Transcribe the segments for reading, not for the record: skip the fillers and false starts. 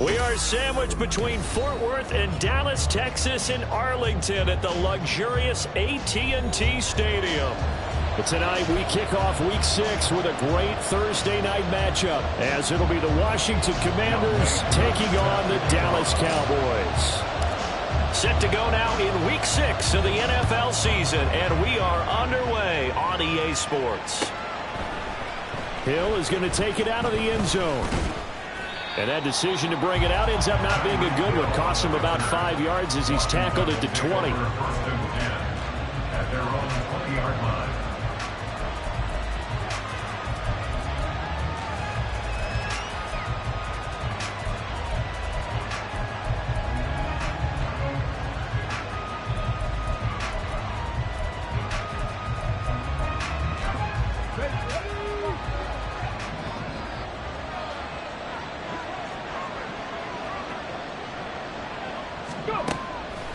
We are sandwiched between Fort Worth and Dallas, Texas, and Arlington at the luxurious AT&T Stadium. But tonight we kick off Week 6 with a great Thursday night matchup, as it'll be the Washington Commanders taking on the Dallas Cowboys. Set to go now in Week 6 of the NFL season, and we are underway on EA Sports. Hill is going to take it out of the end zone. And that decision to bring it out ends up not being a good one. Cost him about 5 yards as he's tackled at the 20. At their own 20-yard line.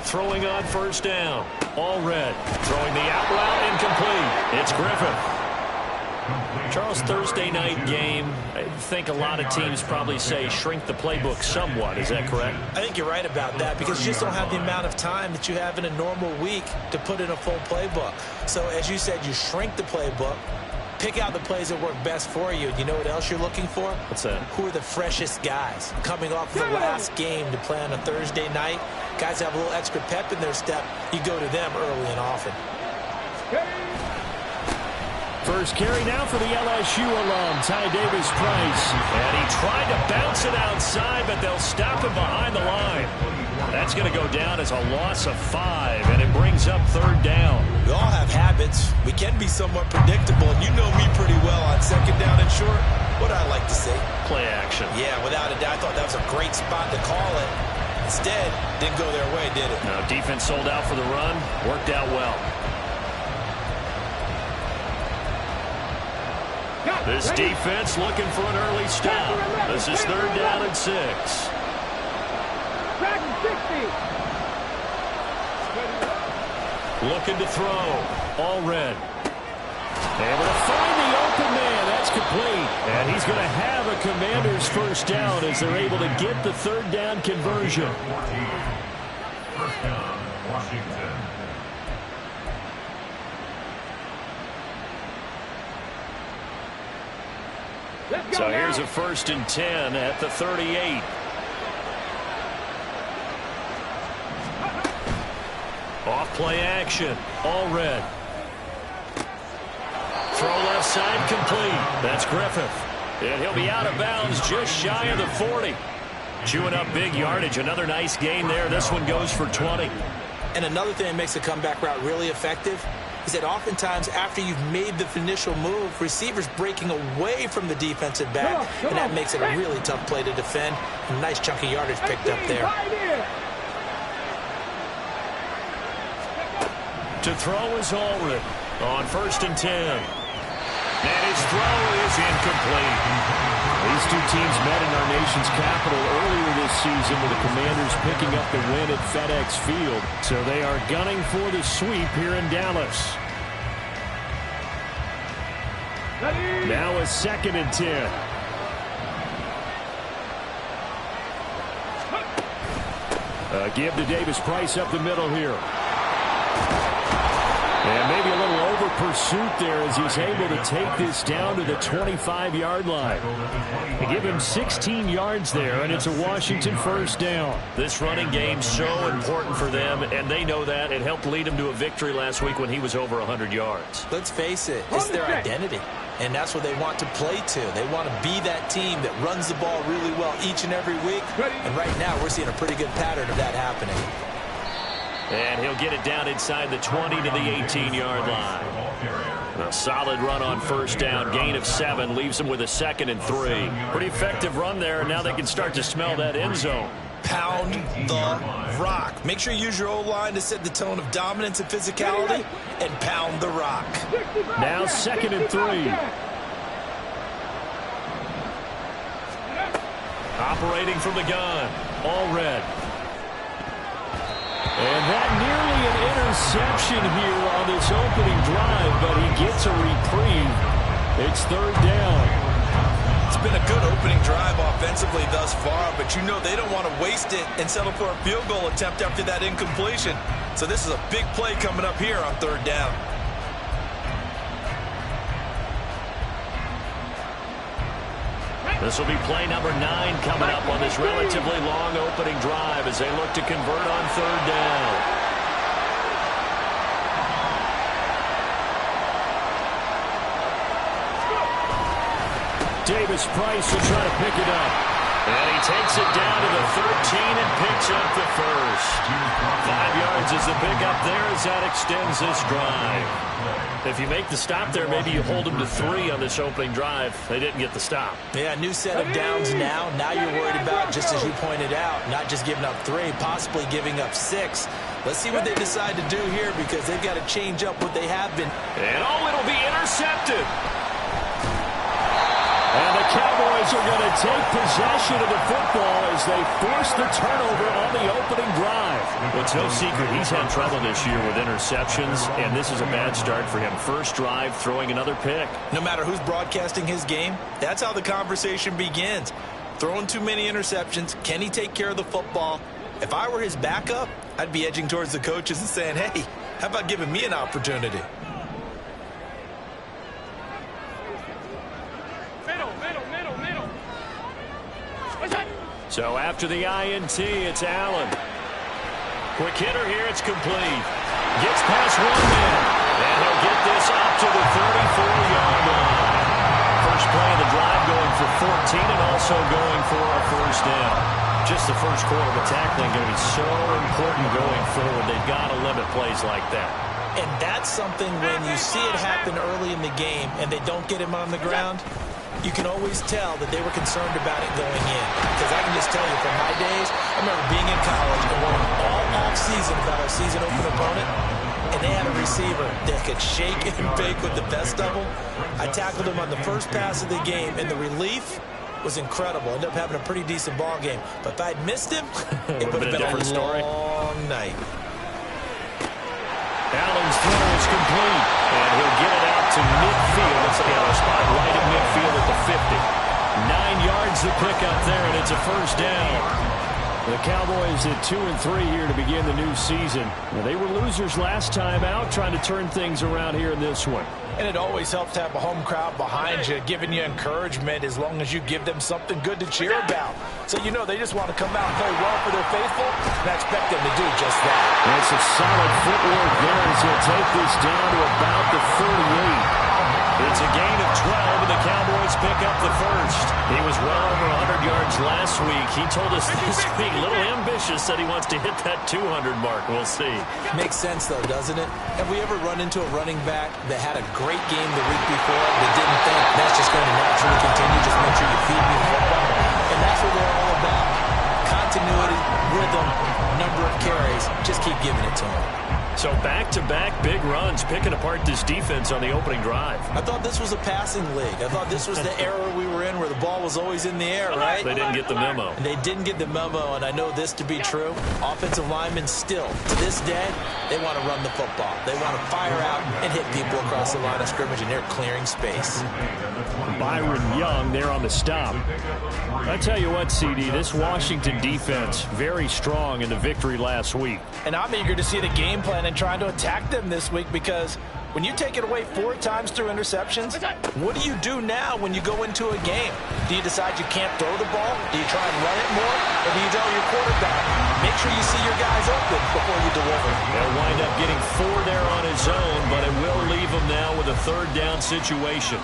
Throwing on first down. All red. Throwing the out route incomplete. It's Griffith. Charles, Thursday night game, I think a lot of teams probably say shrink the playbook somewhat. Is that correct? I think you're right about that because you just don't have the amount of time that you have in a normal week to put in a full playbook. So as you said, you shrink the playbook. Pick out the plays that work best for you. You know what else you're looking for? What's that? Who are the freshest guys? Coming off the last game to play on a Thursday night, guys have a little extra pep in their step. You go to them early and often. First carry now for the LSU alum, Ty Davis-Price. And he tried to bounce it outside, but they'll stop him behind the line. That's going to go down as a loss of 5, and it brings up third down. We all have habits. We can be somewhat predictable, and you know me pretty well on second down and short. What I like to see? Play action. Yeah, without a doubt. I thought that was a great spot to call it. Instead, didn't go their way, did it? No, defense sold out for the run. Worked out well. This defense looking for an early stop. This is third down and 6. Looking to throw. All red. Able to find the open man. That's complete. And he's going to have a Commanders first down as they're able to get the third down conversion. First down, Washington. So here's a 1st and 10 at the 38. Off play action. All red. Throw left side complete. That's Griffith. And he'll be out of bounds just shy of the 40. Chewing up big yardage. Another nice gain there. This one goes for 20. And another thing that makes the comeback route really effective is that oftentimes after you've made the initial move, receivers breaking away from the defensive back, and that makes it a really tough play to defend. A nice chunk of yardage picked up there. To throw is Allred on 1st and 10. And his throw is incomplete. These two teams met in our nation's capital earlier this season with the Commanders picking up the win at FedEx Field. So they are gunning for the sweep here in Dallas. Now a 2nd and 10. Give to Davis-Price up the middle here. And maybe a little over pursuit there as he's able to take this down to the 25-yard line. They give him 16 yards there, and it's a Washington first down. This running game so important for them, and they know that. It helped lead him to a victory last week when he was over 100 yards. Let's face it, it's their identity, and that's what they want to play to. They want to be that team that runs the ball really well each and every week, and right now we're seeing a pretty good pattern of that happening. And he'll get it down inside the 20 to the 18-yard line. A solid run on first down. Gain of 7 leaves them with a 2nd and 3. Pretty effective run there. Now they can start to smell that end zone. Pound the rock. Make sure you use your O-line to set the tone of dominance and physicality, and pound the rock. Now 2nd and 3. Operating from the gun. All red. And that nearly an interception here on this opening drive, but he gets a reprieve. It's third down. It's been a good opening drive offensively thus far, but you know they don't want to waste it and settle for a field goal attempt after that incompletion. So this is a big play coming up here on 3rd down. This will be play number 9 coming up on this relatively long opening drive as they look to convert on 3rd down. Davis Price will try to pick it up. And he takes it down to the 13 and picks up the first. 5 yards is the pickup there as that extends this drive. If you make the stop there, maybe you hold them to 3 on this opening drive. They didn't get the stop. Yeah, new set of downs now. Now you're worried about, just as you pointed out, not just giving up 3, possibly giving up 6. Let's see what they decide to do here because they've got to change up what they have been. And it'll be intercepted. And the Cowboys are going to take possession of the football as they force the turnover on the opening drive. Well, it's no secret he's had trouble this year with interceptions, and this is a bad start for him. First drive, throwing another pick. No matter who's broadcasting his game, that's how the conversation begins. Throwing too many interceptions, can he take care of the football? If I were his backup, I'd be edging towards the coaches and saying, hey, how about giving me an opportunity? So after the INT, it's Allen. Quick hitter here, it's complete. Gets past one man, and he'll get this up to the 34-yard line. First play of the drive going for 14 and also going for a first down. Just the first quarter, but tackling going to be so important going forward. They've got to limit plays like that. And that's something when you see it happen early in the game and they don't get him on the ground, you can always tell that they were concerned about it going in. Because I can just tell you from my days, I remember being in college and worrying all off-season about our season opener opponent, and they had a receiver that could shake and bake with the best of them. I tackled him on the first pass of the game, and the relief was incredible. Ended up having a pretty decent ball game. But if I'd missed him, it would have been a long night. Allen's throw is complete, and he'll get it out to midfield. It's a spot right in midfield at the 50. 9 yards to pick up there, and it's a first down. The Cowboys at 2-3 here to begin the new season. Well, they were losers last time out, trying to turn things around here in this one. And it always helps to have a home crowd behind you, giving you encouragement as long as you give them something good to cheer about. So you know they just want to come out and play well for their faithful, and I expect them to do just that. That's a solid footwork there as he'll take this down to about the 38. It's a gain of 12, and the Cowboys pick up the first. He was well over 100 yards last week. He told us this week, a little ambitious, said he wants to hit that 200 mark. We'll see. Makes sense, though, doesn't it? Have we ever run into a running back that had a great game the week before that didn't think that's just going to naturally continue? Just make sure you feed me the football. And that's what they're all about. Continuity, rhythm, number of carries. Just keep giving it to them. So back-to-back big runs, picking apart this defense on the opening drive. I thought this was a passing league. I thought this was the era we were in where the ball was always in the air, right? They didn't get the memo. And they didn't get the memo, and I know this to be true. Offensive linemen still, to this day, they want to run the football. They want to fire out and hit people across the line of scrimmage, and they're clearing space. Byron Young there on the stop. I tell you what, CD, this Washington defense, very strong in the victory last week. And I'm eager to see the game plan and trying to attack them this week because when you take it away 4 times through interceptions, what do you do now when you go into a game? Do you decide you can't throw the ball? Do you try and run it more? Or do you tell your quarterback, make sure you see your guys open before you deliver? They'll wind up getting 4 there on his own, but it will leave him now with a 3rd down situation.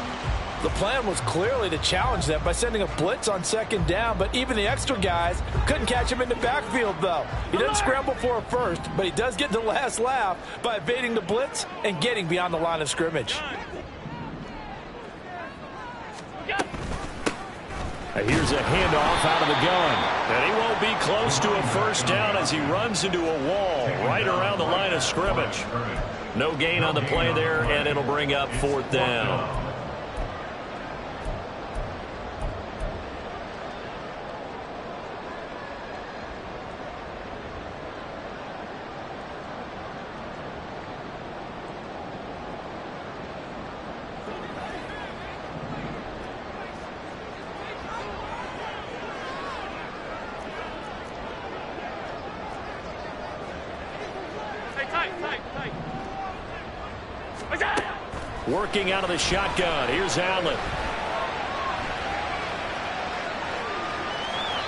The plan was clearly to challenge them by sending a blitz on 2nd down, but even the extra guys couldn't catch him in the backfield, though. He doesn't scramble for a first, but he does get the last laugh by evading the blitz and getting beyond the line of scrimmage. Here's a handoff out of the gun. And he won't be close to a first down as he runs into a wall right around the line of scrimmage. No gain on the play there, and it'll bring up 4th down. working out of the shotgun. Here's Allen.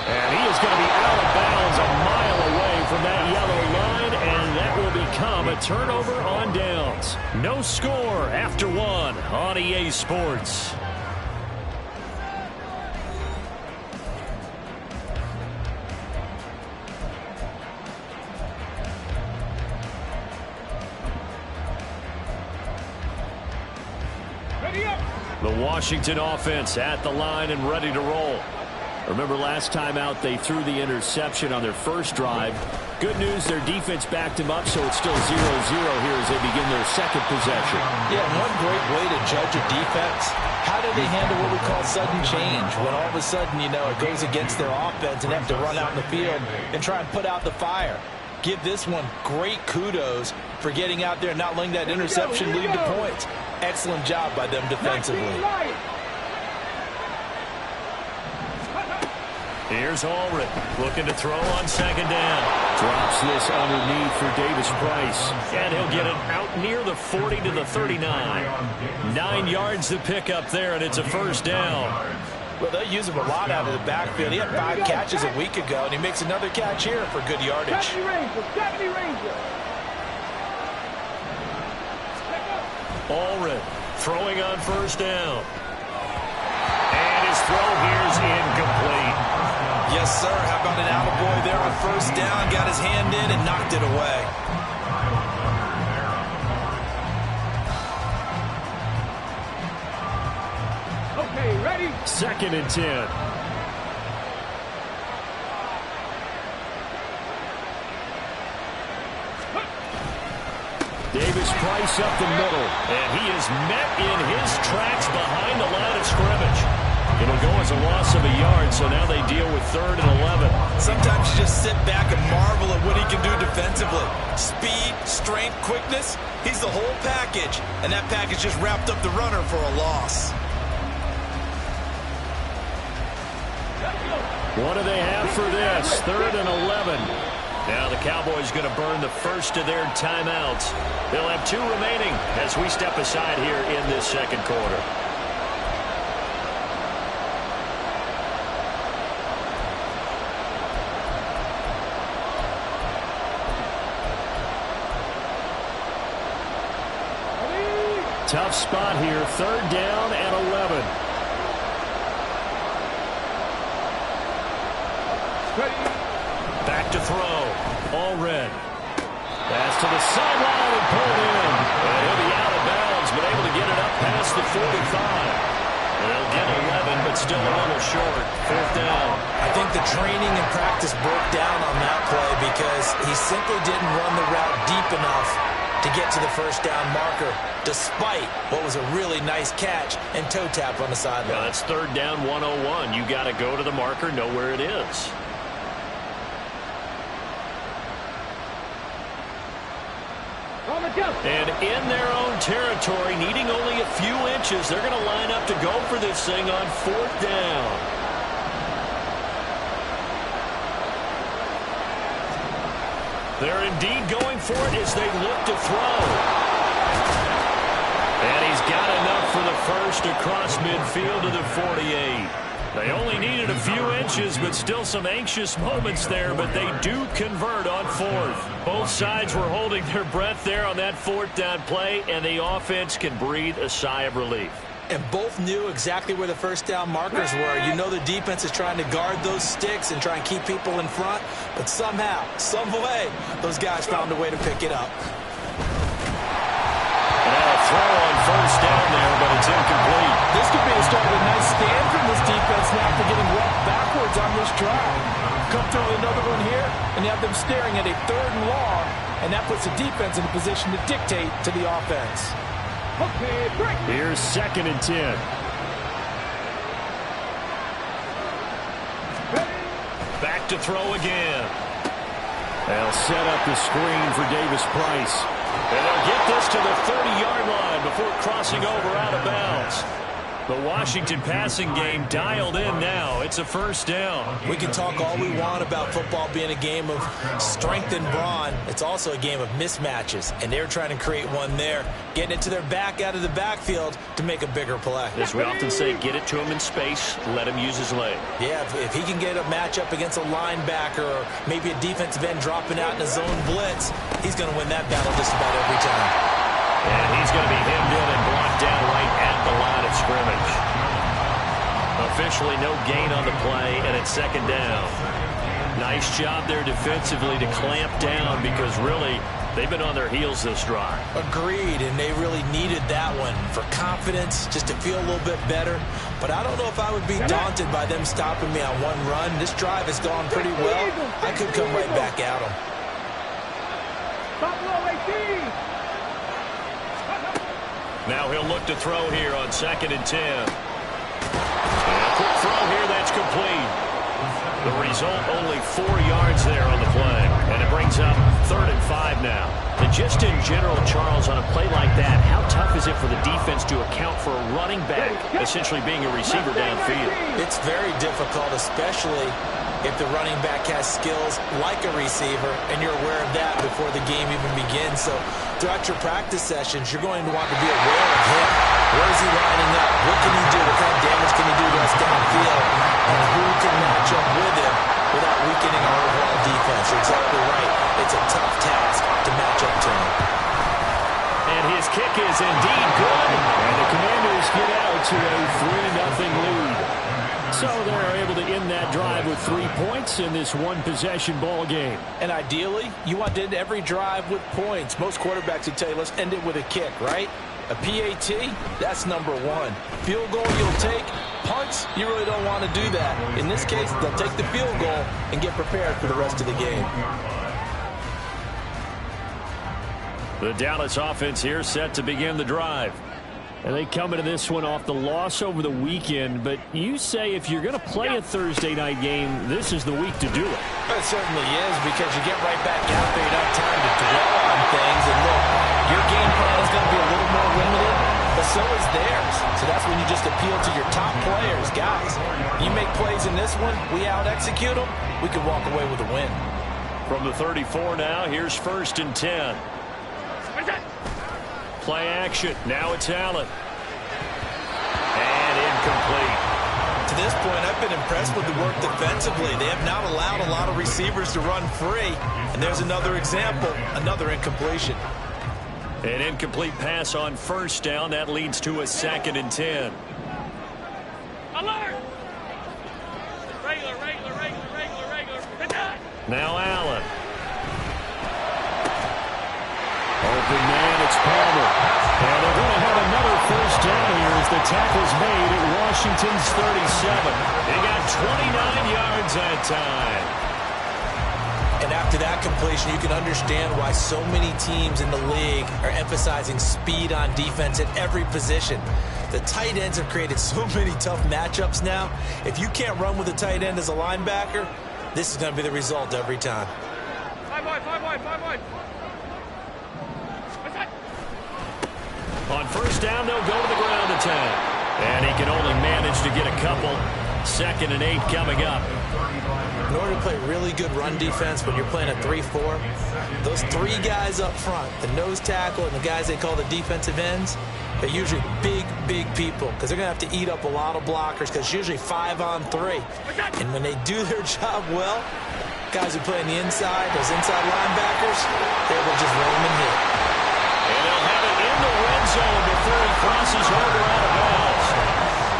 And he is going to be out of bounds a mile away from that yellow line, and that will become a turnover on downs. No score after 1 on EA Sports. The Washington offense at the line and ready to roll. Remember last time out they threw the interception on their first drive. Good news, their defense backed him up, so it's still 0-0 here as they begin their second possession. Yeah, one great way to judge a defense, how do they handle what we call sudden change? When all of a sudden, you know, it goes against their offense and they have to run out in the field and try and put out the fire. Give this one great kudos for getting out there and not letting that interception lead to points. Excellent job by them defensively. Here's Ulrich looking to throw on second down. Drops this underneath for Davis Price. And he'll get it out near the 40 to the 39. 9 yards to pick up there, and it's a first down. Well, they use him a lot out of the backfield. He had 5 catches a week ago, and he makes another catch here for good yardage. Ulrich throwing on first down. And his throw here's incomplete. Yes, sir. How about an attaboy there on first down? Got his hand in and knocked it away. Okay, ready? 2nd and 10. Davis Price up the middle, and he is met in his tracks behind the line of scrimmage. It'll go as a loss of a yard, so now they deal with 3rd and 11. Sometimes you just sit back and marvel at what he can do defensively. Speed, strength, quickness, he's the whole package, and that package just wrapped up the runner for a loss. What do they have for this? 3rd and 11. Now the Cowboys going to burn the first of their timeouts. They'll have 2 remaining as we step aside here in this second quarter. Tough spot here, 3rd down and 11. Back to throw. All red. Pass to the sideline and pulled in. And he'll be out of bounds, but able to get it up past the 45. And they'll get 11, but still a little short. 4th down. I think the training and practice broke down on that play because he simply didn't run the route deep enough to get to the first down marker, despite what was a really nice catch and toe tap on the sideline. Well, that's 3rd down 101. You got to go to the marker, know where it is. And in their own territory, needing only a few inches, they're going to line up to go for this thing on 4th down. They're indeed going for it as they look to throw. And he's got enough for the first across midfield to the 48. They only needed a few inches, but still some anxious moments there, but they do convert on 4th. Both sides were holding their breath there on that 4th down play, and the offense can breathe a sigh of relief. And both knew exactly where the first down markers were. You know the defense is trying to guard those sticks and try and keep people in front, but somehow, some way, those guys found a way to pick it up. Throw on first down there, but it's incomplete. This could be the start of a nice stand from this defense now after getting roughed backwards on this drive. Come throw another one here, and you have them staring at a 3rd and long, and that puts the defense in a position to dictate to the offense. Okay, break. Here's 2nd and 10. Back to throw again. They'll set up the screen for Davis Price. And they'll get this to the 30-yard line before crossing over out of bounds. The Washington passing game dialed in now. It's a first down. We can talk all we want about football being a game of strength and brawn. It's also a game of mismatches, and they're trying to create one there, getting it to their back out of the backfield to make a bigger play. As we often say, get it to him in space, let him use his leg. Yeah, if he can get a matchup against a linebacker or maybe a defensive end dropping out in a zone blitz, he's going to win that battle just about every time. And he's going to be hemmed in and blocked down right at the line of scrimmage. Officially no gain on the play, and it's second down. Nice job there defensively to clamp down because really they've been on their heels this drive. Agreed, and they really needed that one for confidence, just to feel a little bit better. But I don't know if I would be daunted by them stopping me on one run. This drive has gone pretty well. I could come right back at them. Now he'll look to throw here on 2nd and 10. And a quick throw here, that's complete. The result, only 4 yards there on the play. And it brings up 3rd and 5 now. And just in general, Charles, on a play like that, how tough is it for the defense to account for a running back essentially being a receiver downfield? It's very difficult, especially if the running back has skills like a receiver, and you're aware of that before the game even begins. So throughout your practice sessions, you're going to want to be aware of him. Where is he lining up? What can he do? What kind of damage can he do to us downfield? And who can match up with him without weakening our overall defense? You're exactly right. It's a tough task to match up to him. And his kick is indeed good. And the Commanders get out to a 3-0 lead. So they're able to end that drive with 3 points in this one-possession ball game. And ideally, you want to end every drive with points. Most quarterbacks would tell you, let's end it with a kick, right? A PAT, that's number 1. Field goal you'll take. Punts, you really don't want to do that. In this case, they'll take the field goal and get prepared for the rest of the game. The Dallas offense here set to begin the drive. And they come into this one off the loss over the weekend. But you say if you're going to play a Thursday night game, this is the week to do it. It certainly is, because you get right back out there. You don't have time to dwell on things. And look, your game plan is going to be a little more limited, but so is theirs. So that's when you just appeal to your top players. Guys, you make plays in this one, we out-execute them, we can walk away with a win. From the 34 now, here's 1st and 10. Play action. Now it's Allen. And incomplete. To this point, I've been impressed with the work defensively. They have not allowed a lot of receivers to run free. And there's another example, another incompletion. An incomplete pass on 1st down. That leads to a 2nd and 10. Alert! Regular. Now Allen. Open man, it's Palmer. And they're going to have another 1st down here as the tackle's made at Washington's 37. They got 29 yards that time. And after that completion, you can understand why so many teams in the league are emphasizing speed on defense at every position. The tight ends have created so many tough matchups now. If you can't run with a tight end as a linebacker, this is going to be the result every time. 5 wide. On 1st down, they'll go to the ground attack. And he can only manage to get a couple. 2nd and 8 coming up. In order to play really good run defense when you're playing a 3-4, those 3 guys up front, the nose tackle and the guys they call the defensive ends, they're usually big people because they're going to have to eat up a lot of blockers because it's usually 5 on 3. And when they do their job well, guys who play on the inside, those inside linebackers, they will just roam and hit. And they'll have it in the red zone before he crosses over out of bounds.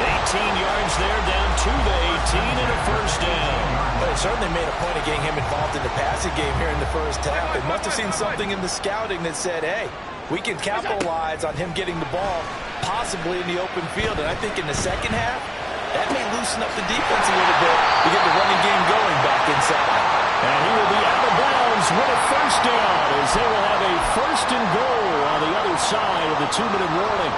18 yards there, down to the 18 and a 1st down. But it certainly made a point of getting him involved in the passing game here in the 1st half. They must have seen something in the scouting that said, hey, we can capitalize on him getting the ball possibly in the open field. And I think in the 2nd half, that may loosen up the defense a little bit to get the running game going back inside. And he will be out of bounds with a 1st down as they will have a 1st and goal on the other side of the 2-minute warning.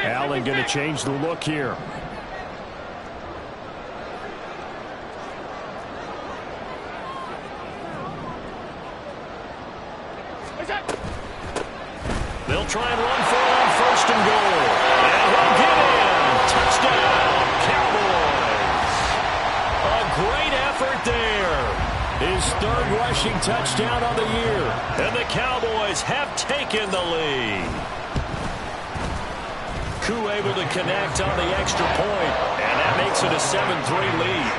Allen going to change the look here. try and run for it on first and goal. And he'll get in. Touchdown, Cowboys. A great effort there. His third rushing touchdown on the year. And the Cowboys have taken the lead. Koo able to connect on the extra point, and that makes it a 7-3 lead.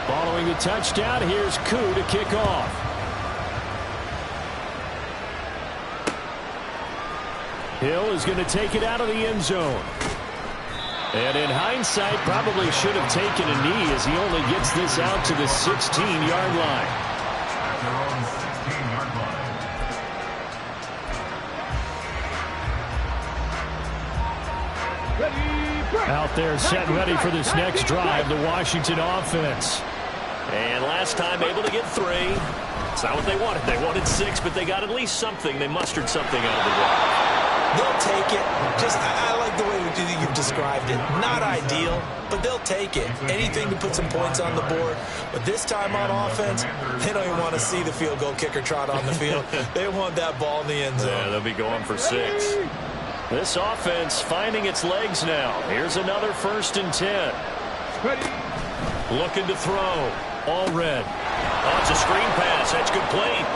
Following the touchdown, here's Koo to kick off. Hill is going to take it out of the end zone. And in hindsight, probably should have taken a knee as he only gets this out to the 16-yard line. Out there set ready for this next drive, the Washington offense. And last time able to get 3. It's not what they wanted. They wanted 6, but they got at least something. They mustered something out of the drive. They'll take it. I like the way you've described it. Not ideal, but they'll take it. Anything to put some points on the board. But this time on offense, they don't even want to see the field goal kicker trot on the field. They want that ball in the end zone. Yeah, they'll be going for 6. This offense finding its legs now. Here's another 1st and 10. Looking to throw. All red. Oh, it's a screen pass. That's complete.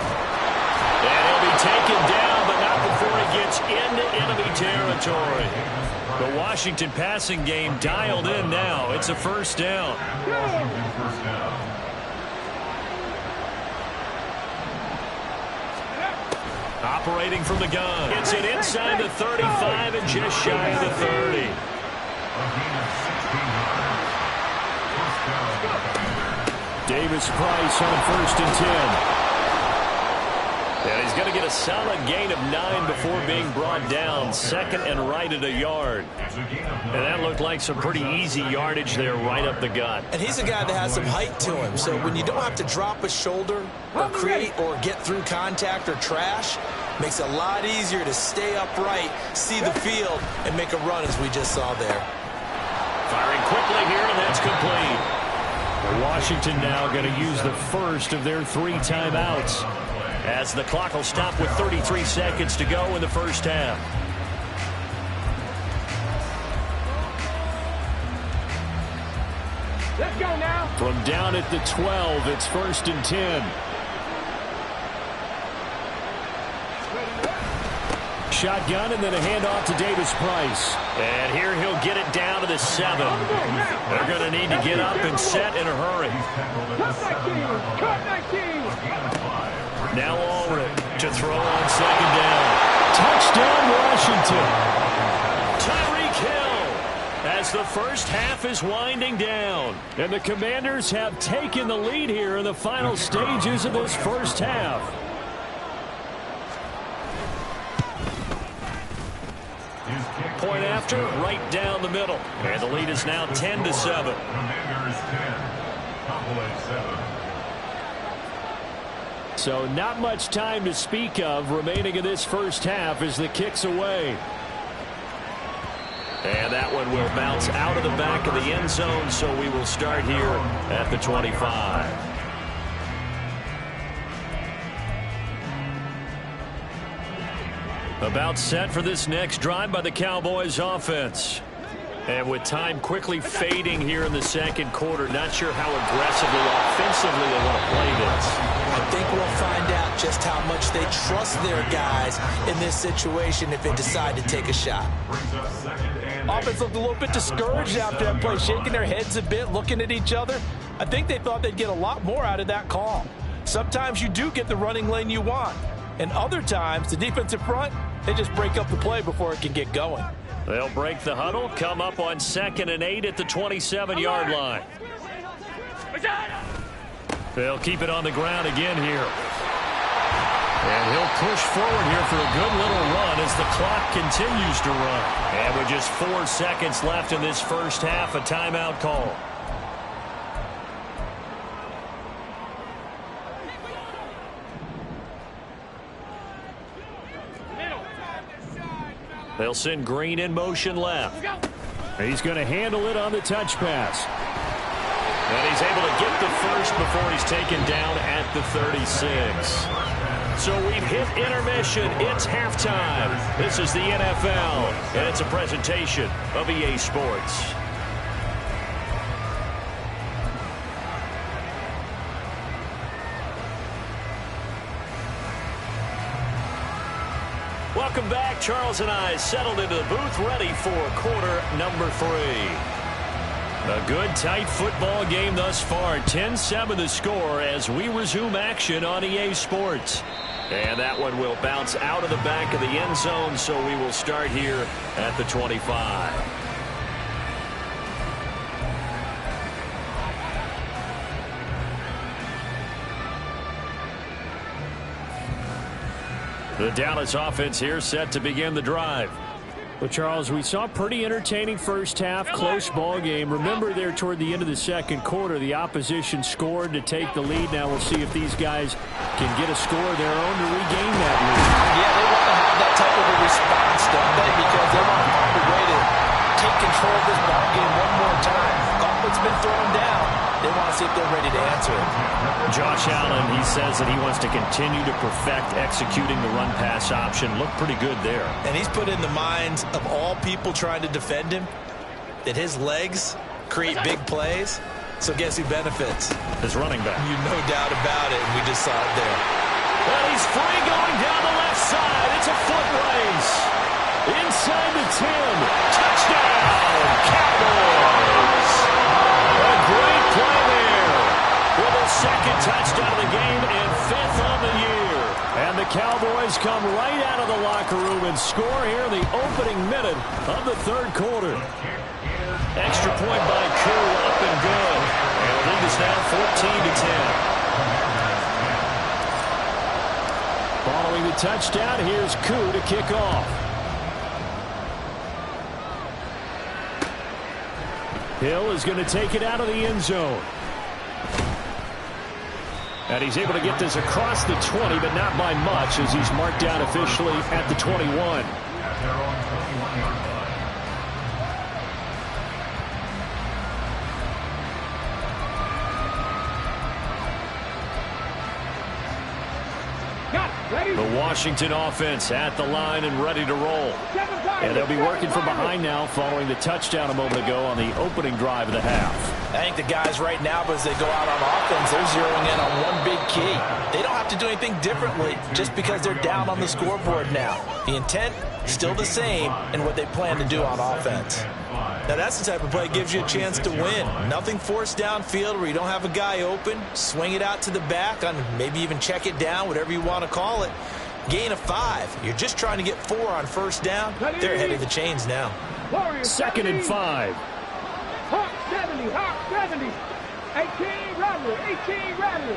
And he'll be taken down, but not before he gets into enemy territory. The Washington passing game dialed in now. It's a 1st down. Operating from the gun. Gets it inside the 35 and just shy of the 30. Davis Price on 1st and 10. And he's going to get a solid gain of 9 before being brought down. 2nd and right at a yard. And that looked like some pretty easy yardage there right up the gut. And he's a guy that has some height to him. So when you don't have to drop a shoulder or create or get through contact or trash, makes it a lot easier to stay upright, see the field, and make a run as we just saw there. Firing quickly here, and that's complete. Washington now going to use the first of their 3 timeouts, as the clock will stop with 33 seconds to go in the first half. Let's go now. From down at the 12, it's 1st and 10. Shotgun and then a handoff to Davis Price. And here he'll get it down to the 7. They're going to need to get up and set in a hurry. Cut 19. Now Ulrich to throw on 2nd down. Touchdown Washington. Tyreek Hill as the first half is winding down. And the Commanders have taken the lead here in the final stages of this first half. Point after, right down the middle. And the lead is now 10-7. Commanders 10, Cowboys 7. So not much time to speak of remaining in this first half as the kick's away. And that one will bounce out of the back of the end zone, so we will start here at the 25. About set for this next drive by the Cowboys offense. And with time quickly fading here in the second quarter, not sure how aggressively, offensively they want to play this. I think we'll find out just how much they trust their guys in this situation if they decide to take a shot. Offense looked a little bit discouraged after that play, shaking their heads a bit, looking at each other. I think they thought they'd get a lot more out of that call. Sometimes you do get the running lane you want. And other times, the defensive front, they just break up the play before it can get going. They'll break the huddle, come up on 2nd and 8 at the 27-yard line. They'll keep it on the ground again here. And he'll push forward here for a good little run as the clock continues to run. And with just 4 seconds left in this first half, a timeout call. They'll send Green in motion left. He's going to handle it on the touch pass. And he's able to get the first before he's taken down at the 36. So we've hit intermission. It's halftime. This is the NFL, and it's a presentation of EA Sports. Welcome back. Charles and I settled into the booth, ready for quarter number 3. A good, tight football game thus far. 10-7 the score as we resume action on EA Sports. And that one will bounce out of the back of the end zone, so we will start here at the 25. The Dallas offense here set to begin the drive. Well, Charles, we saw a pretty entertaining first half, close ball game. Remember there toward the end of the second quarter, the opposition scored to take the lead. Now we'll see if these guys can get a score of their own to regain that lead. Yeah, they want to have that type of a response, don't they? Because they want to find a way to take control of this ball game one more time. Gauntlet's been thrown down. They want to see if they're ready to answer it. Josh Allen, he says that he wants to continue to perfect executing the run-pass option. Looked pretty good there. And he's put in the minds of all people trying to defend him that his legs create big plays. So guess who benefits? His running back. You no doubt about it, and we just saw it there. Well, he's free going down the left side. It's a foot race. Inside the 10. Touchdown, Cowboys. A great play there. With a second touchdown of the game and 5th on the year. And the Cowboys come right out of the locker room and score here in the opening minute of the third quarter. Extra point by Koo, up and good. And the lead is now 14-10. Following the touchdown, here's Koo to kick off. Hill is going to take it out of the end zone. And he's able to get this across the 20, but not by much, as he's marked down officially at the 21. The Washington offense at the line and ready to roll. And they'll be working from behind now following the touchdown a moment ago on the opening drive of the half. I think the guys right now, as they go out on offense, they're zeroing in on one big key. They don't have to do anything differently just because they're down on the scoreboard now. The intent still the same in what they plan to do on offense. Now that's the type of play that gives you a chance to win. Nothing forced downfield where you don't have a guy open. Swing it out to the back, on maybe even check it down, whatever you want to call it. Gain of 5. You're just trying to get 4 on first down. They're ahead of the chains now. 2nd and 5. Hawk 70, Hawk 70. 18 Rattler, 18 Rattler.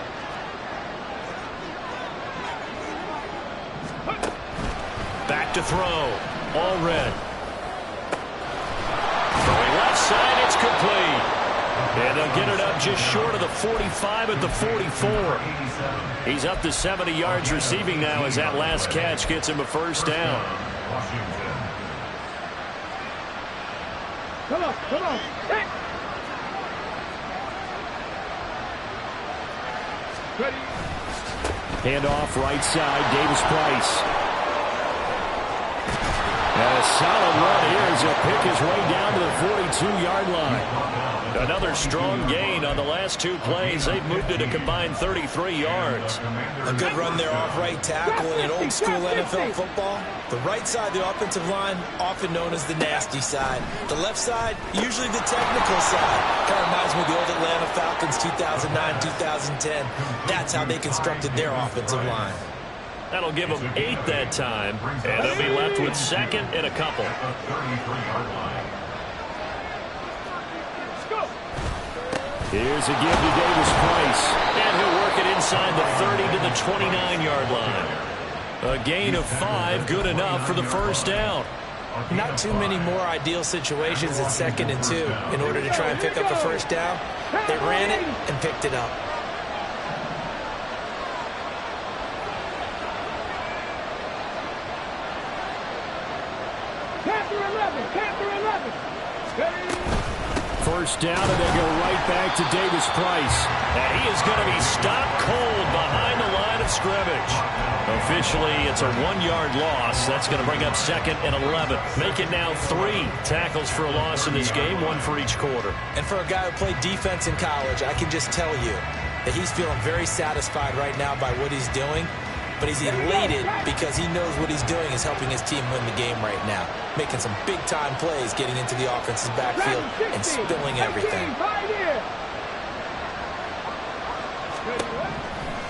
Back to throw. All red. Throwing left side, it's complete. And they'll get it up just short of the 45 at the 44. He's up to 70 yards receiving now as that last catch gets him a first down. Come on, come on. Hey. Ready. Handoff right side, Davis Price. And a solid run here as he'll pick his way down to the 42-yard line. Another strong gain on the last 2 plays. They've moved it a combined 33 yards. A good run there off right tackle in an old school NFL football. The right side of the offensive line, often known as the nasty side. The left side, usually the technical side. Kind of reminds me of the old Atlanta Falcons 2009-2010. That's how they constructed their offensive line. That'll give them 8 that time, and they'll be left with 2nd and a couple. Here's a give to Davis Price, and he'll work it inside the 30 to the 29-yard line. A gain of 5, good enough for the first down. Not too many more ideal situations at 2nd and 2 in order to try and pick up a first down. They ran it and picked it up. first down, and they go right back to Davis Price. And he is going to be stopped cold behind the line of scrimmage. Officially, it's a 1-yard loss. That's going to bring up 2nd and 11. Make it now 3 tackles for a loss in this game, 1 for each quarter. And for a guy who played defense in college, I can just tell you that he's feeling very satisfied right now by what he's doing. But he's elated because he knows what he's doing is helping his team win the game right now. Making some big-time plays, getting into the offense's backfield and spilling everything.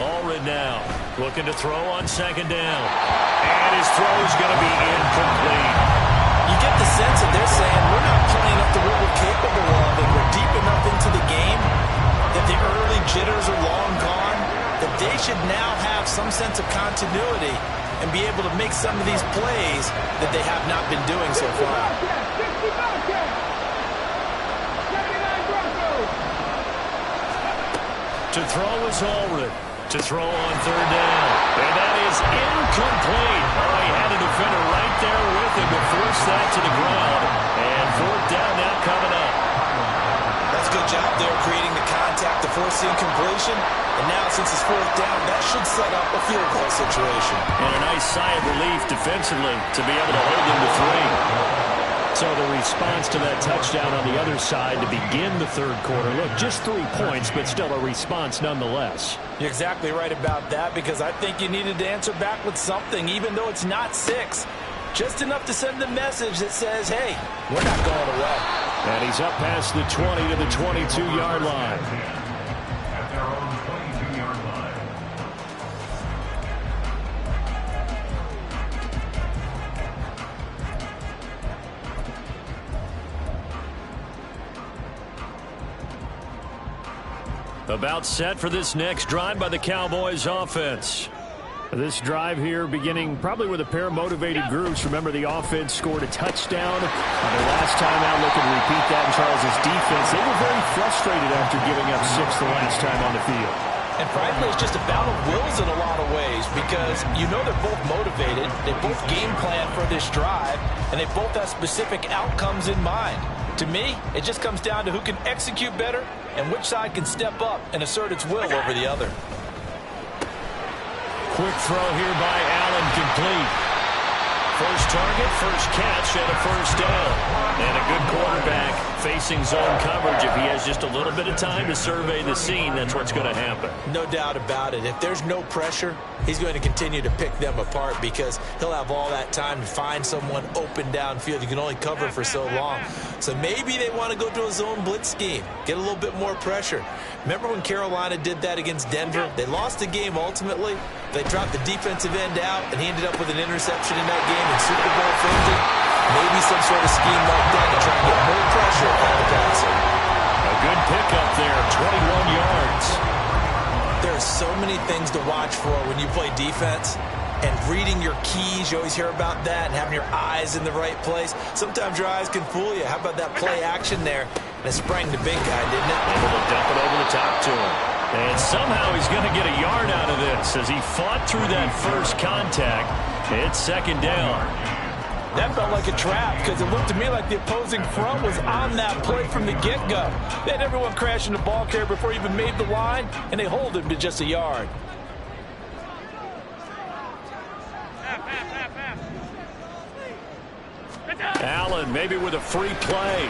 Allred now looking to throw on 2nd down. And his throw is going to be incomplete. You get the sense that they're saying we're not playing up to what we're capable of, and we're deep enough into the game that the early jitters are long gone, that they should now have some sense of continuity and be able to make some of these plays that they have not been doing so far. To throw is Allred. To throw on 3rd down. And that is incomplete. Oh, he had a defender right there with him to force that to the ground. And 4th down now coming up. That's a good job there creating the contact to force the incompletion. And now since it's 4th down, that should set up a field goal situation. And a nice sigh of relief defensively to be able to hold them to 3. So the response to that touchdown on the other side to begin the 3rd quarter. Look, just 3 points, but still a response nonetheless. You're exactly right about that, because I think you needed to answer back with something, even though it's not 6. Just enough to send the message that says, hey, we're not going away. And he's up past the 20 to the 22-yard line. At their own 22-yard line. About set for this next drive by the Cowboys offense. This drive here beginning probably with a pair of motivated groups. Remember, the offense scored a touchdown on their last time out. Looking to repeat that in Charles's defense. They were very frustrated after giving up 6 the last time on the field. And frankly, it's just a battle of wills in a lot of ways, because you know they're both motivated, they both game plan for this drive, and they both have specific outcomes in mind. To me, it just comes down to who can execute better and which side can step up and assert its will over the other. Quick throw here by Allen, complete. First target, first catch, and a first down. And a good quarterback facing zone coverage. If he has just a little bit of time to survey the scene, that's what's going to happen. No doubt about it. If there's no pressure, he's going to continue to pick them apart, because he'll have all that time to find someone open downfield. You can only cover for so long. So maybe they want to go to a zone blitz scheme, get a little bit more pressure. Remember when Carolina did that against Denver? They lost the game ultimately. They dropped the defensive end out, and he ended up with an interception in that game in Super Bowl 50. Maybe some sort of scheme like that to try and get more pressure on the passer. A good pickup there, 21 yards. There are so many things to watch for when you play defense. And reading your keys, you always hear about that, and having your eyes in the right place. Sometimes your eyes can fool you. How about that play action there? And it sprang the big guy, didn't it? Able to dump it over the top to him. And somehow he's going to get a yard out of this as he fought through that first contact. It's 2nd down. That felt like a trap, because it looked to me like the opposing front was on that play from the get-go. They had everyone crashing the ball carrier before he even made the line, and they hold him to just a yard. Allen maybe with a free play.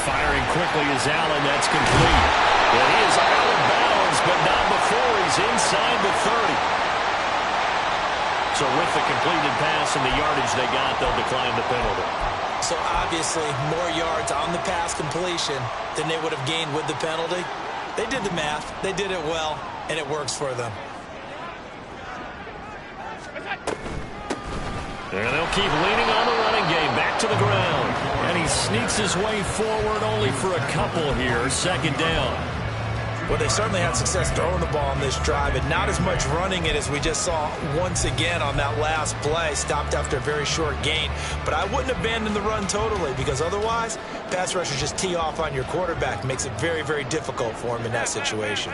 Firing quickly is Allen. That's complete. And he is out of bounds, but not before he's inside the 30. So with the completed pass and the yardage they got, they'll decline the penalty. So obviously more yards on the pass completion than they would have gained with the penalty. They did the math. They did it well, and it works for them. And they'll keep leaning on the running game. Back to the ground. And he sneaks his way forward only for a couple here. 2nd down. Well, they certainly had success throwing the ball on this drive, and not as much running it as we just saw once again on that last play. Stopped after a very short gain. But I wouldn't abandon the run totally, because otherwise, pass rushers just tee off on your quarterback. Makes it very, very difficult for him in that situation.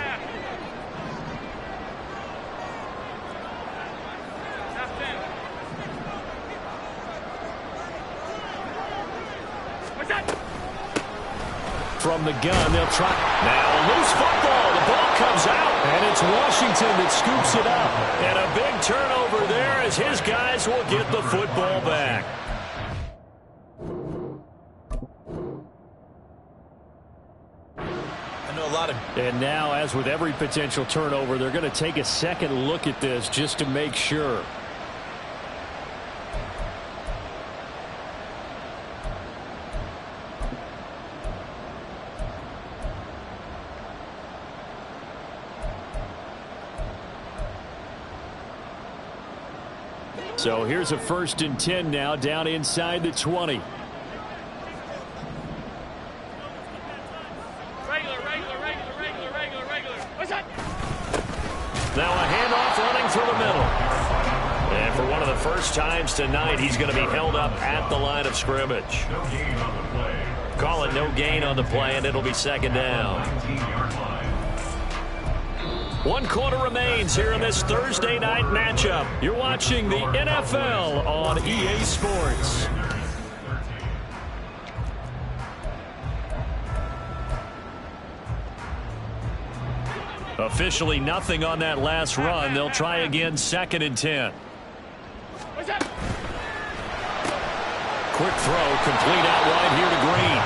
from the gun. They'll try. Now a loose football. The ball comes out, and it's Washington that scoops it up. And a big turnover there as his guys will get the football back. And now, as with every potential turnover, they're going to take a second look at this just to make sure. So here's a 1st and 10 now, down inside the 20. Now a handoff running through the middle. And for one of the first times tonight, he's going to be held up at the line of scrimmage. No gain on the play. Call it no gain on the play, and it'll be 2nd down. 19-yard line. 1 quarter remains here in this Thursday night matchup. You're watching the NFL on EA Sports. Officially nothing on that last run. They'll try again 2nd and 10. Quick throw, complete out wide here to Green.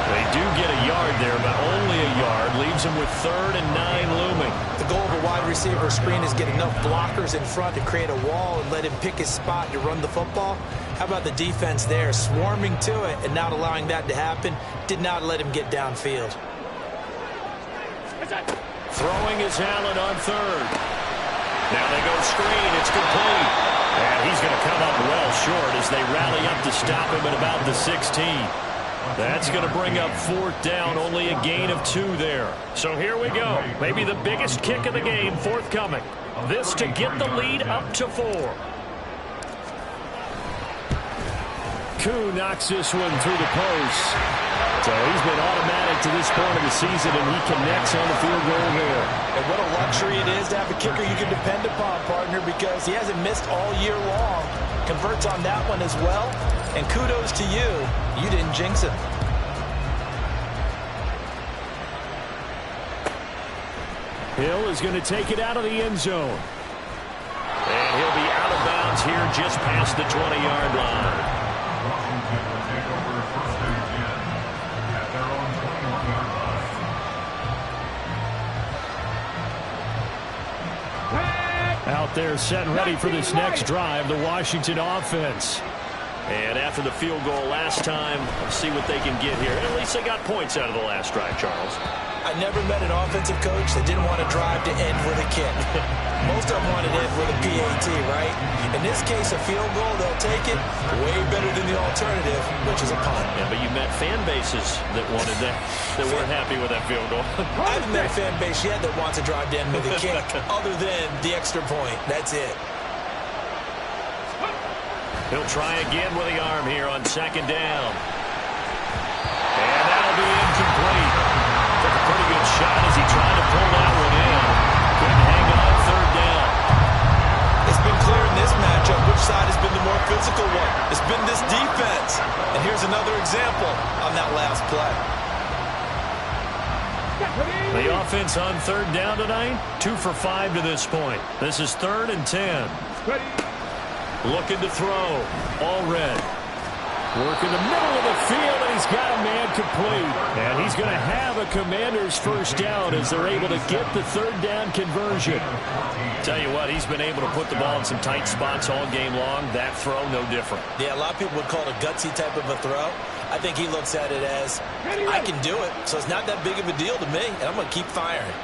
They do get a yard there, but only a yard. Leaves them with 3rd and 9 looming. The goal of a wide receiver screen is get enough blockers in front to create a wall and let him pick his spot to run the football. How about the defense there, swarming to it and not allowing that to happen? Did not let him get downfield. Throwing is Allen on 3rd. Now they go screen. It's complete. And he's going to come up well short as they rally up to stop him at about the 16. That's going to bring up 4th down. Only a gain of 2 there. So here we go. Maybe the biggest kick of the game forthcoming. This to get the lead up to 4. Koo knocks this one through the post. So he's been automatic to this point of the season, and he connects on the field goal there. And what a luxury it is to have a kicker you can depend upon, partner, because he hasn't missed all year long. Converts on that one as well. And kudos to you. You didn't jinx him. Hill is going to take it out of the end zone. And he'll be out of bounds here just past the 20-yard line. Washington will take over 1st and 10 at their own 21-yard line. Out there set and ready for this next drive, the Washington offense. And after the field goal last time, let's see what they can get here. At least they got points out of the last drive, Charles. I never met an offensive coach that didn't want to drive to end with a kick. Most of them wanted to end with a PAT, right? In this case, a field goal, they'll take it. Way better than the alternative, which is a punt. Yeah, but you met fan bases that wanted that, that weren't happy with that field goal. I haven't met a fan base yet that wants to drive to end with a kick, other than the extra point. That's it. He'll try again with the arm here on 2nd down. And that'll be incomplete. Took a pretty good shot as he tried to pull that one in. Couldn't hang on 3rd down. It's been clear in this matchup which side has been the more physical one. It's been this defense. And here's another example on that last play. The offense on 3rd down tonight, 2 for 5 to this point. This is 3rd and 10. Looking to throw. All red. Working the middle of the field, and he's got a man complete. And he's going to have a Commanders 1st down as they're able to get the 3rd down conversion. Tell you what, he's been able to put the ball in some tight spots all game long. That throw, no different. Yeah, a lot of people would call it a gutsy type of a throw. I think he looks at it as, I can do it, so it's not that big of a deal to me, and I'm going to keep firing.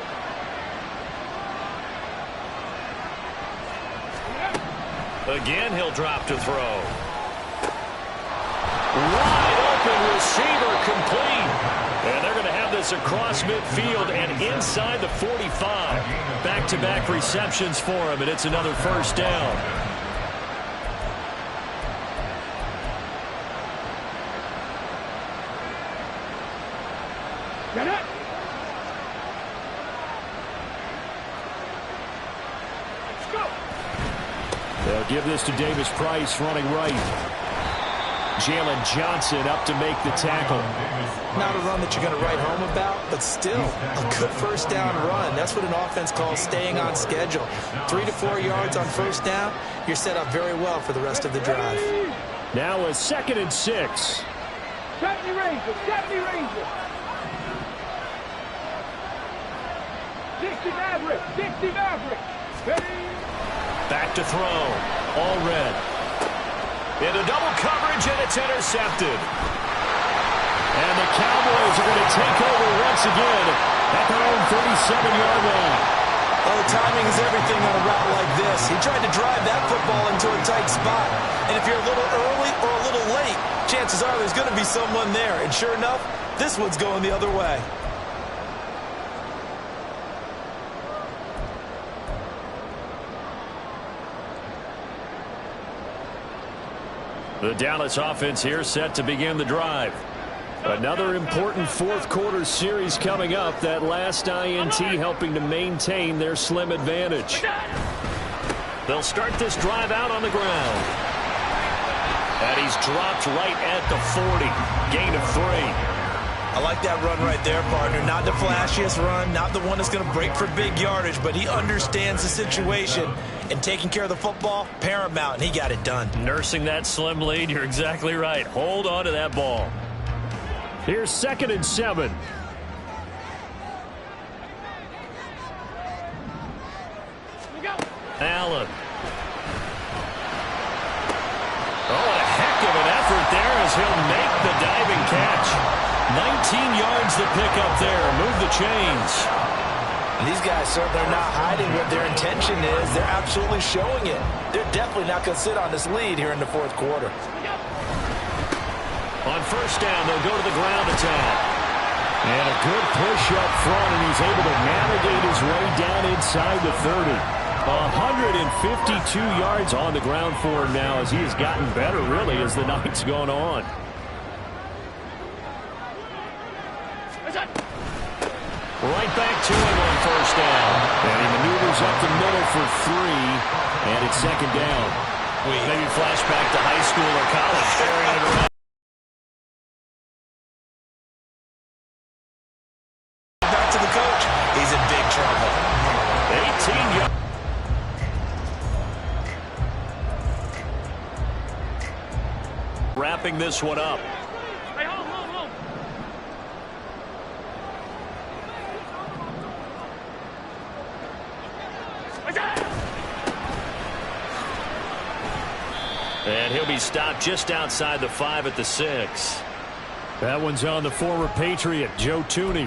Again, he'll drop to throw. Wide open receiver complete. And they're going to have this across midfield and inside the 45. Back-to-back receptions for him, and it's another 1st down. Get it. They'll give this to Davis Price running right. Jalen Johnson up to make the tackle. Not a run that you're going to write home about, but still a good first down run. That's what an offense calls staying on schedule. 3 to 4 yards on first down, you're set up very well for the rest of the drive. Now a 2nd and 6. 70 Rangers, 70 Rangers. 60 Maverick, 60 Maverick. Ready? Back to throw. All red. Into double coverage, and it's intercepted. And the Cowboys are going to take over once again at their own 37-yard line. Oh, timing is everything on a route like this. He tried to drive that football into a tight spot. And if you're a little early or a little late, chances are there's going to be someone there. And sure enough, this one's going the other way. The Dallas offense here set to begin the drive. Another important fourth-quarter series coming up. That last INT helping to maintain their slim advantage. They'll start this drive out on the ground. And he's dropped right at the 40. Gain of 3. I like that run right there, partner. Not the flashiest run, not the one that's going to break for big yardage, but he understands the situation. And taking care of the football, paramount, and he got it done. Nursing that slim lead, you're exactly right. Hold on to that ball. Here's 2nd and 7. Allen. Oh, a heck of an effort there as he'll make the diving catch. 19 yards to pick up there. Move the chains. And these guys certainly are not hiding what their intention is. They're absolutely showing it. They're definitely not going to sit on this lead here in the fourth quarter. On first down, they'll go to the ground attack. And a good push up front, and he's able to navigate his way down inside the 30. 152 yards on the ground for him now as he has gotten better, really, as the night's gone on. Right back to him on first down. And he maneuvers up the middle for 3, and it's 2nd down. Maybe flashback to high school or college. Carrying it around. Back to the coach. He's in big trouble. 18 yards. Wrapping this one up. And he'll be stopped just outside the 5 at the 6. That one's on the former Patriot, Joe Tooney.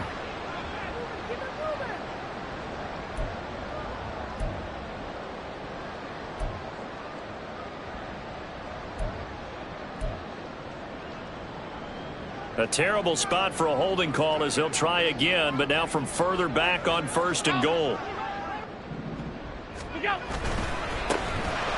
A terrible spot for a holding call as he'll try again, but now from further back on 1st and goal.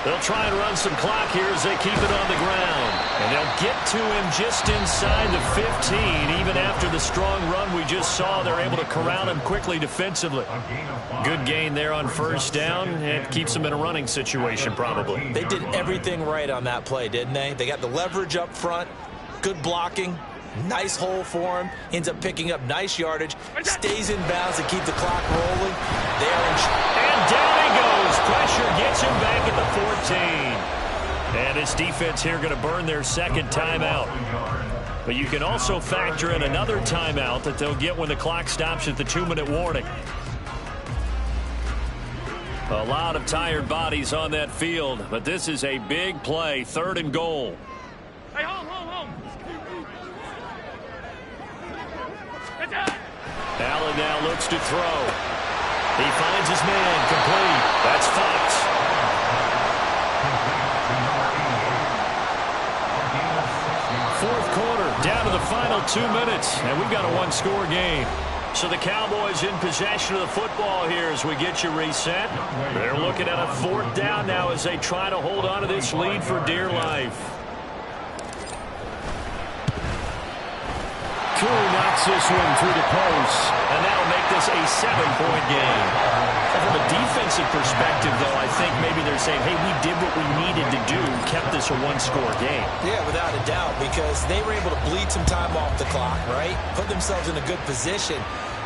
They'll try and run some clock here as they keep it on the ground. And they'll get to him just inside the 15. Even after the strong run we just saw, they're able to corral him quickly defensively. Good gain there on first down, and keeps them in a running situation probably. They did everything right on that play, didn't they? They got the leverage up front, good blocking, nice hole for him, ends up picking up nice yardage, stays in bounds to keep the clock rolling. And down he goes. Pressure gets him back at the 14. And his defense here going to burn their 2nd timeout. But you can also factor in another timeout that they'll get when the clock stops at the 2-minute warning. A lot of tired bodies on that field, but this is a big play, 3rd and goal. Hey, home. Allen now looks to throw. He finds his man, complete. That's Fox. Fourth quarter, down to the final 2 minutes, and we've got a 1-score game. So the Cowboys in possession of the football here as we get you reset. They're looking at a 4th down now as they try to hold on to this lead for dear life. Curry knocks this one through the post, and that'll make this a 7-point game. And from a defensive perspective, though, I think maybe they're saying, hey, we did what we needed to do, kept this a one-score game. Yeah, without a doubt, because they were able to bleed some time off the clock, right? Put themselves in a good position,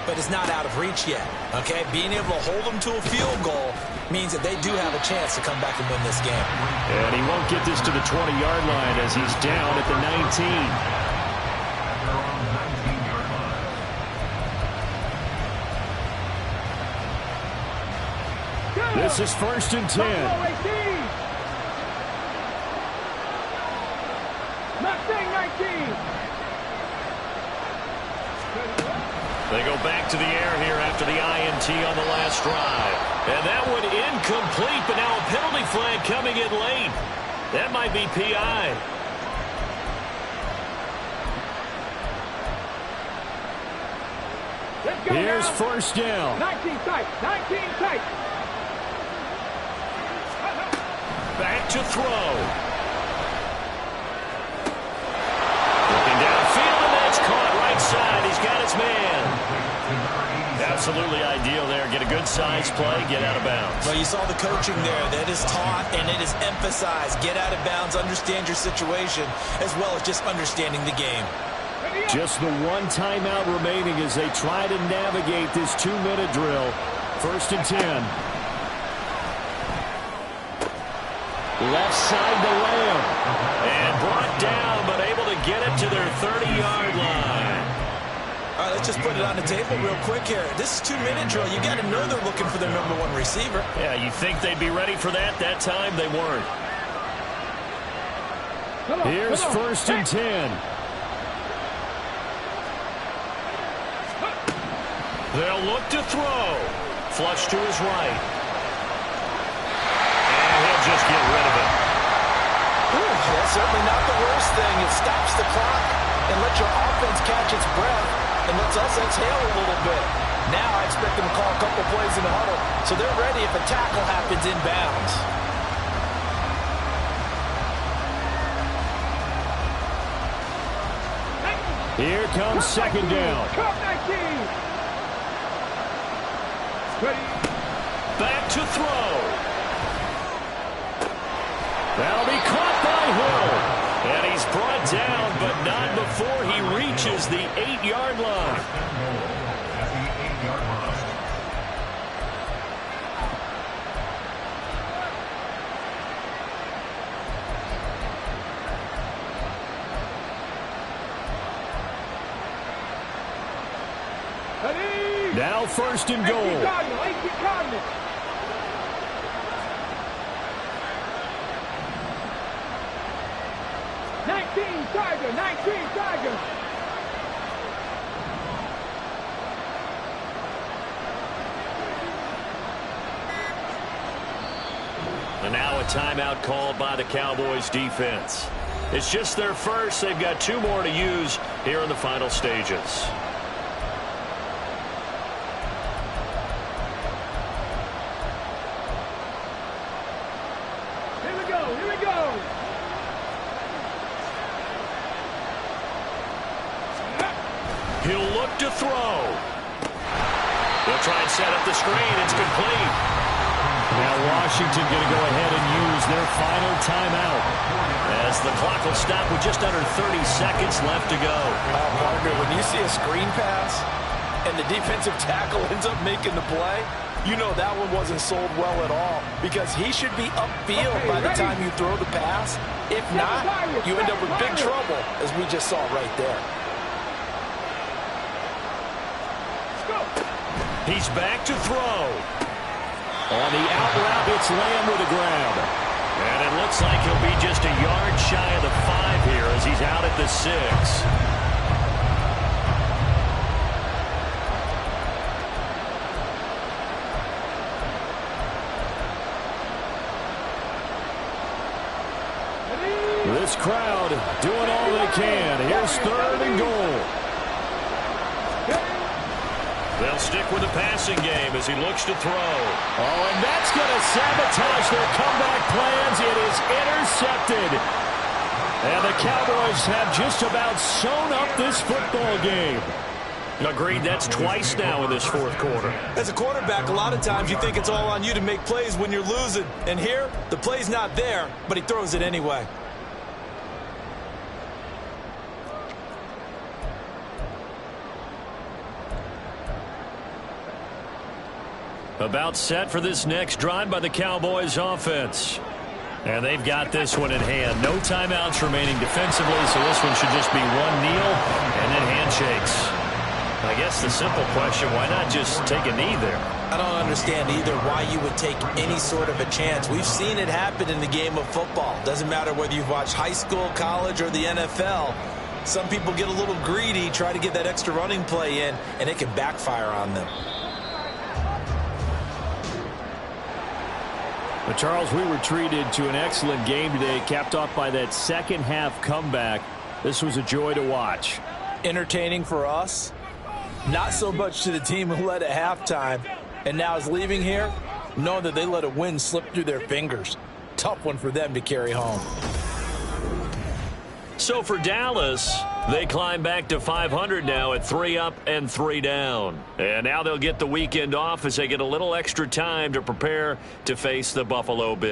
but it's not out of reach yet, okay? Being able to hold them to a field goal means that they do have a chance to come back and win this game. And he won't get this to the 20-yard line as he's down at the 19. This is 1st and 10. They go back to the air here after the INT on the last drive. And that one incomplete, but now a penalty flag coming in late. That might be PI. Here's now. 1st down. 19 tight. 19 tight. Back to throw. Looking downfield, and that's caught right side. He's got his man. Absolutely ideal there. Get a good size play, get out of bounds. Well, you saw the coaching there. That is taught and it is emphasized. Get out of bounds, understand your situation, as well as just understanding the game. Just the one timeout remaining as they try to navigate this 2-minute drill. 1st and 10. Left side to Lamb. And brought down, but able to get it to their 30-yard line. All right, let's just put it on the table real quick here. This is 2-minute drill. You got to know they're looking for their #1 receiver. Yeah, you think they'd be ready for that? That time they weren't. Here's 1st and 10. They'll look to throw. Flush to his right. And he'll just get rid of it. Ooh, that's certainly not the worst thing. It stops the clock and lets your offense catch its breath and lets us exhale a little bit. Now I expect them to call a couple plays in the huddle so they're ready if a tackle happens inbounds. Here comes 2nd down. Back to throw. That'll be caught by Hill. And he's brought down, but not before he reaches the 8-yard line. At the 8-yard line. Now 1st and goal. 19 Tiger, 19 Tiger. And now a timeout called by the Cowboys defense. It's just their first. They've got 2 more to use here in the final stages. He'll look to throw. They'll try and set up the screen. It's complete. Now Washington going to go ahead and use their final timeout as the clock will stop with just under 30 seconds left to go. Partner, when you see a screen pass and the defensive tackle ends up making the play, you know that one wasn't sold well at all because he should be upfield by the time you throw the pass. If not, you end up with big trouble, as we just saw right there. He's back to throw. On the out route, it's Lamb with a grab. And it looks like he'll be just a yard shy of the 5 here as he's out at the 6. This crowd doing all they can. Here's 3rd and goal. They'll stick with the passing game as he looks to throw. Oh, and that's going to sabotage their comeback plans. It is intercepted. And the Cowboys have just about sewn up this football game. Agreed, that's twice now in this fourth quarter. As a quarterback, a lot of times you think it's all on you to make plays when you're losing. And here, the play's not there, but he throws it anyway. About set for this next drive by the Cowboys offense. And they've got this one in hand. No timeouts remaining defensively, so this one should just be one kneel and then handshakes. I guess the simple question, why not just take a knee there? I don't understand either why you would take any sort of a chance. We've seen it happen in the game of football. Doesn't matter whether you've watched high school, college, or the NFL. Some people get a little greedy, try to get that extra running play in, and it can backfire on them. But Charles, we were treated to an excellent game today, capped off by that second half comeback. This was a joy to watch. Entertaining for us, not so much to the team who led at halftime and now is leaving here, knowing that they let a win slip through their fingers. Tough one for them to carry home. So for Dallas, they climb back to 500 now at 3 up and 3 down. And now they'll get the weekend off as they get a little extra time to prepare to face the Buffalo Bills.